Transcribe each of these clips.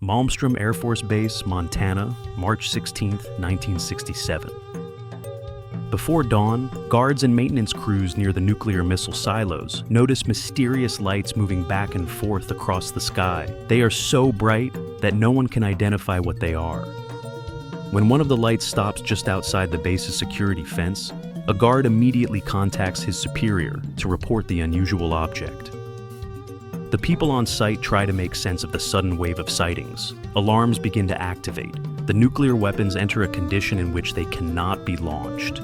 Malmstrom Air Force Base, Montana, March 16, 1967. Before dawn, guards and maintenance crews near the nuclear missile silos notice mysterious lights moving back and forth across the sky. They are so bright that no one can identify what they are. When one of the lights stops just outside the base's security fence, a guard immediately contacts his superior to report the unusual object. The people on site try to make sense of the sudden wave of sightings. Alarms begin to activate. The nuclear weapons enter a condition in which they cannot be launched.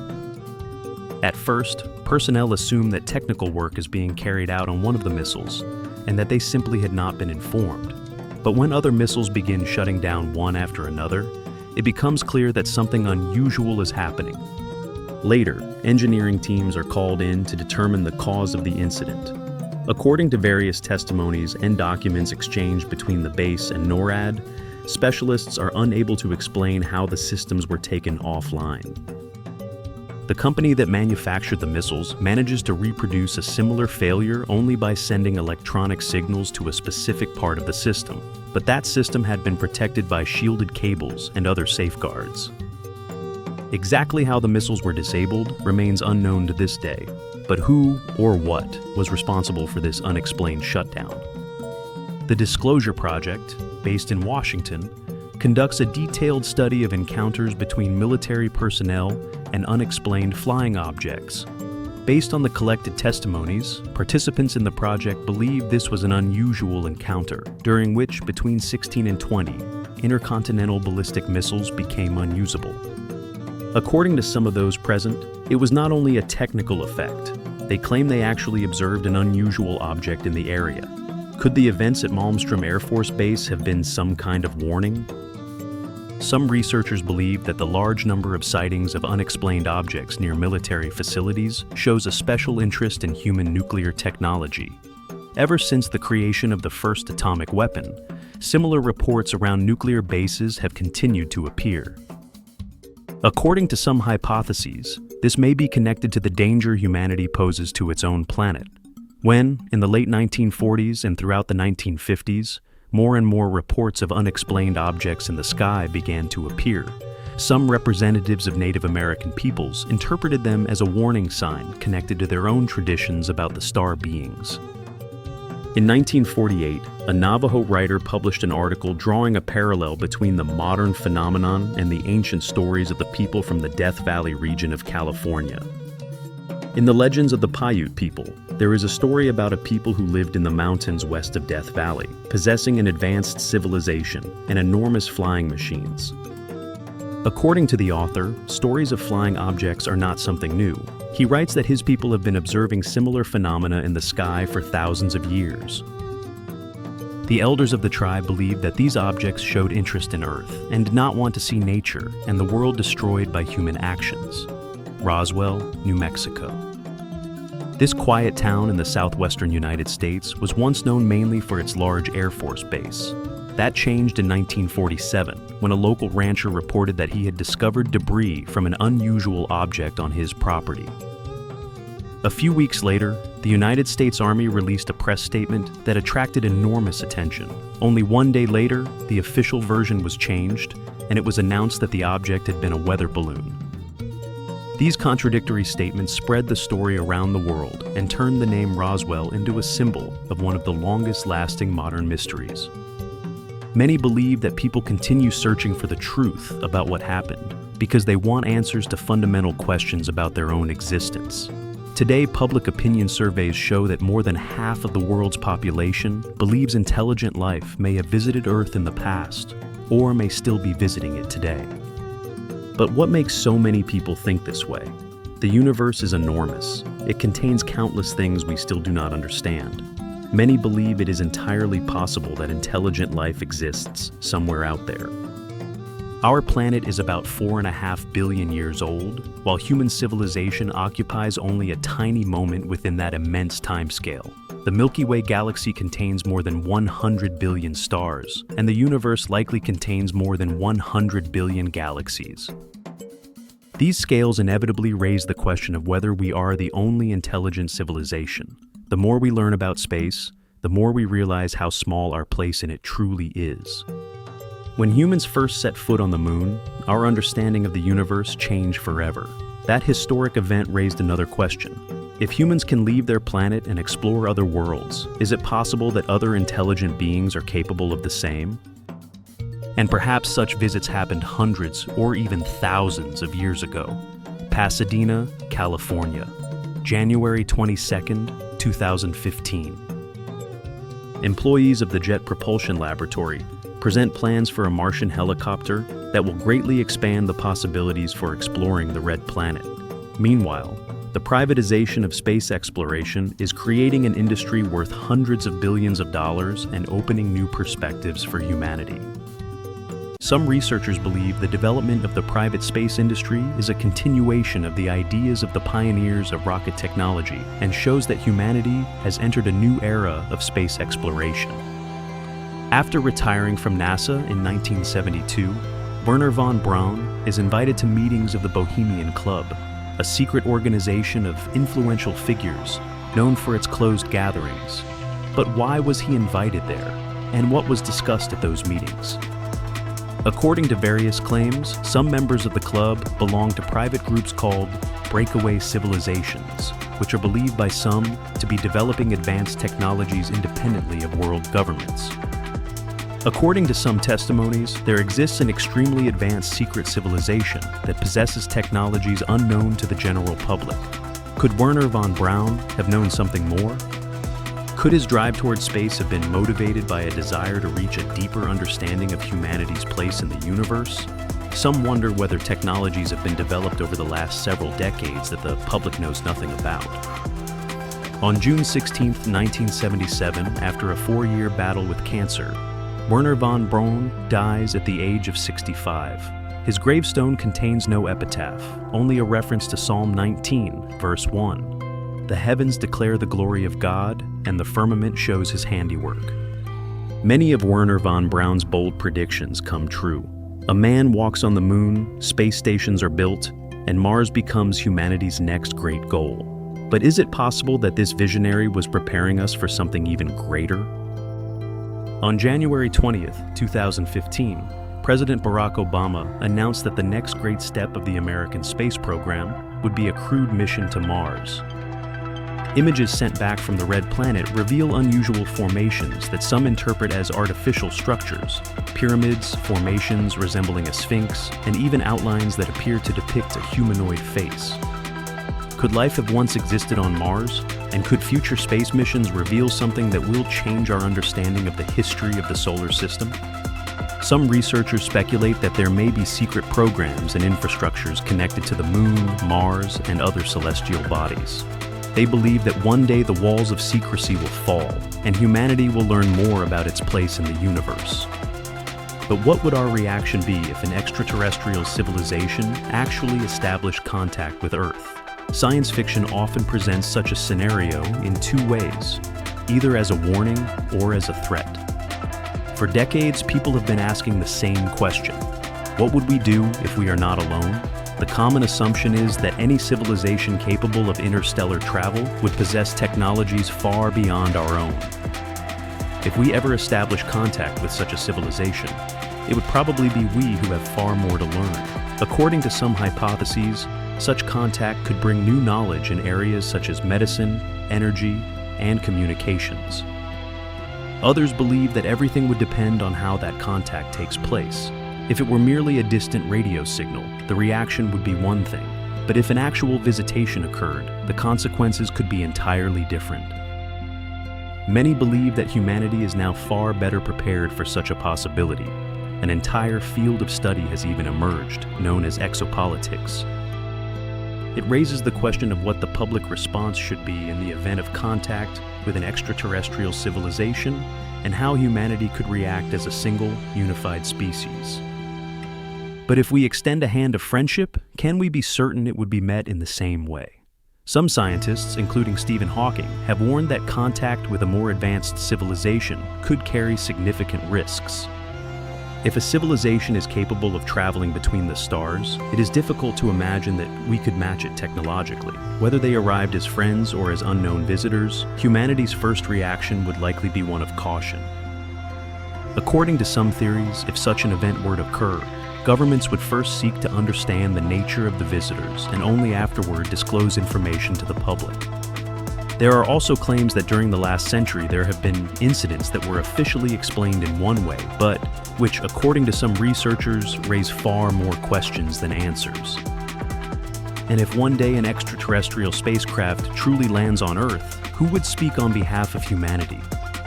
At first, personnel assume that technical work is being carried out on one of the missiles, and that they simply had not been informed. But when other missiles begin shutting down one after another, it becomes clear that something unusual is happening. Later, engineering teams are called in to determine the cause of the incident. According to various testimonies and documents exchanged between the base and NORAD, specialists are unable to explain how the systems were taken offline. The company that manufactured the missiles manages to reproduce a similar failure only by sending electronic signals to a specific part of the system, but that system had been protected by shielded cables and other safeguards. Exactly how the missiles were disabled remains unknown to this day, but who or what was responsible for this unexplained shutdown? The Disclosure Project, based in Washington, conducts a detailed study of encounters between military personnel and unexplained flying objects. Based on the collected testimonies, participants in the project believe this was an unusual encounter, during which, between 16 and 20, intercontinental ballistic missiles became unusable. According to some of those present, it was not only a technical effect. They claim they actually observed an unusual object in the area. Could the events at Malmstrom Air Force Base have been some kind of warning? Some researchers believe that the large number of sightings of unexplained objects near military facilities shows a special interest in human nuclear technology. Ever since the creation of the first atomic weapon, similar reports around nuclear bases have continued to appear. According to some hypotheses, this may be connected to the danger humanity poses to its own planet. When, in the late 1940s and throughout the 1950s, more and more reports of unexplained objects in the sky began to appear, some representatives of Native American peoples interpreted them as a warning sign connected to their own traditions about the star beings. In 1948, a Navajo writer published an article drawing a parallel between the modern phenomenon and the ancient stories of the people from the Death Valley region of California. In the legends of the Paiute people, there is a story about a people who lived in the mountains west of Death Valley, possessing an advanced civilization and enormous flying machines. According to the author, stories of flying objects are not something new. He writes that his people have been observing similar phenomena in the sky for thousands of years. The elders of the tribe believed that these objects showed interest in Earth and did not want to see nature and the world destroyed by human actions. Roswell, New Mexico. This quiet town in the southwestern United States was once known mainly for its large Air Force base. That changed in 1947, when a local rancher reported that he had discovered debris from an unusual object on his property. A few weeks later, the United States Army released a press statement that attracted enormous attention. Only one day later, the official version was changed, and it was announced that the object had been a weather balloon. These contradictory statements spread the story around the world and turned the name Roswell into a symbol of one of the longest-lasting modern mysteries. Many believe that people continue searching for the truth about what happened because they want answers to fundamental questions about their own existence. Today, public opinion surveys show that more than half of the world's population believes intelligent life may have visited Earth in the past or may still be visiting it today. But what makes so many people think this way? The universe is enormous. It contains countless things we still do not understand. Many believe it is entirely possible that intelligent life exists somewhere out there. Our planet is about 4.5 billion years old, while human civilization occupies only a tiny moment within that immense timescale. The Milky Way galaxy contains more than 100 billion stars, and the universe likely contains more than 100 billion galaxies. These scales inevitably raise the question of whether we are the only intelligent civilization. The more we learn about space, the more we realize how small our place in it truly is. When humans first set foot on the moon, our understanding of the universe changed forever. That historic event raised another question. If humans can leave their planet and explore other worlds, is it possible that other intelligent beings are capable of the same? And perhaps such visits happened hundreds or even thousands of years ago. Pasadena, California, January 22, 2015. Employees of the Jet Propulsion Laboratory present plans for a Martian helicopter that will greatly expand the possibilities for exploring the Red Planet. Meanwhile, the privatization of space exploration is creating an industry worth hundreds of billions of dollars and opening new perspectives for humanity. Some researchers believe the development of the private space industry is a continuation of the ideas of the pioneers of rocket technology and shows that humanity has entered a new era of space exploration. After retiring from NASA in 1972, Wernher von Braun is invited to meetings of the Bohemian Club, a secret organization of influential figures known for its closed gatherings. But why was he invited there, and what was discussed at those meetings? According to various claims, some members of the club belong to private groups called breakaway civilizations, which are believed by some to be developing advanced technologies independently of world governments. According to some testimonies, there exists an extremely advanced secret civilization that possesses technologies unknown to the general public. Could Wernher von Braun have known something more? Could his drive towards space have been motivated by a desire to reach a deeper understanding of humanity's place in the universe? Some wonder whether technologies have been developed over the last several decades that the public knows nothing about. On June 16, 1977, after a 4-year battle with cancer, Wernher von Braun dies at the age of 65. His gravestone contains no epitaph, only a reference to Psalm 19, verse 1. The heavens declare the glory of God, and the firmament shows his handiwork. Many of Wernher von Braun's bold predictions come true. A man walks on the moon, space stations are built, and Mars becomes humanity's next great goal. But is it possible that this visionary was preparing us for something even greater? On January 20th, 2015, President Barack Obama announced that the next great step of the American space program would be a crewed mission to Mars. Images sent back from the Red Planet reveal unusual formations that some interpret as artificial structures, pyramids, formations resembling a sphinx, and even outlines that appear to depict a humanoid face. Could life have once existed on Mars? And could future space missions reveal something that will change our understanding of the history of the solar system? Some researchers speculate that there may be secret programs and infrastructures connected to the Moon, Mars, and other celestial bodies. They believe that one day the walls of secrecy will fall, and humanity will learn more about its place in the universe. But what would our reaction be if an extraterrestrial civilization actually established contact with Earth? Science fiction often presents such a scenario in two ways, either as a warning or as a threat. For decades, people have been asking the same question. What would we do if we are not alone? The common assumption is that any civilization capable of interstellar travel would possess technologies far beyond our own. If we ever establish contact with such a civilization, it would probably be we who have far more to learn. According to some hypotheses, such contact could bring new knowledge in areas such as medicine, energy, and communications. Others believe that everything would depend on how that contact takes place. If it were merely a distant radio signal, the reaction would be one thing. But if an actual visitation occurred, the consequences could be entirely different. Many believe that humanity is now far better prepared for such a possibility. An entire field of study has even emerged, known as exopolitics. It raises the question of what the public response should be in the event of contact with an extraterrestrial civilization and how humanity could react as a single, unified species. But if we extend a hand of friendship, can we be certain it would be met in the same way? Some scientists, including Stephen Hawking, have warned that contact with a more advanced civilization could carry significant risks. If a civilization is capable of traveling between the stars, it is difficult to imagine that we could match it technologically. Whether they arrived as friends or as unknown visitors, humanity's first reaction would likely be one of caution. According to some theories, if such an event were to occur, governments would first seek to understand the nature of the visitors and only afterward disclose information to the public. There are also claims that during the last century there have been incidents that were officially explained in one way, but which, according to some researchers, raise far more questions than answers. And if one day an extraterrestrial spacecraft truly lands on Earth, who would speak on behalf of humanity?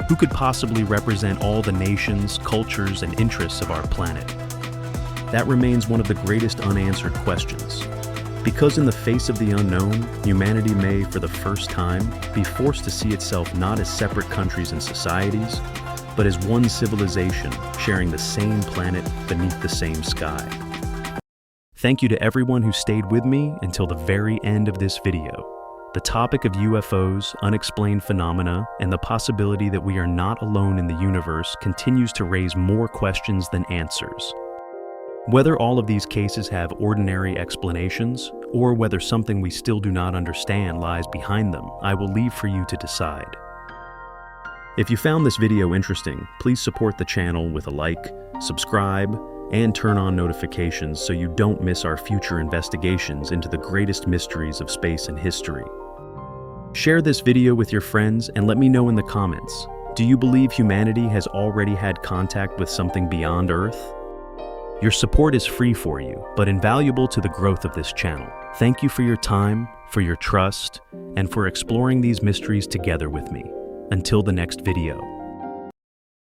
Who could possibly represent all the nations, cultures, and interests of our planet? That remains one of the greatest unanswered questions. Because in the face of the unknown, humanity may, for the first time, be forced to see itself not as separate countries and societies, but as one civilization sharing the same planet beneath the same sky. Thank you to everyone who stayed with me until the very end of this video. The topic of UFOs, unexplained phenomena, and the possibility that we are not alone in the universe continues to raise more questions than answers. Whether all of these cases have ordinary explanations, or whether something we still do not understand lies behind them, I will leave for you to decide. If you found this video interesting, please support the channel with a like, subscribe, and turn on notifications so you don't miss our future investigations into the greatest mysteries of space and history. Share this video with your friends and let me know in the comments, do you believe humanity has already had contact with something beyond Earth? Your support is free for you, but invaluable to the growth of this channel. Thank you for your time, for your trust, and for exploring these mysteries together with me. Until the next video.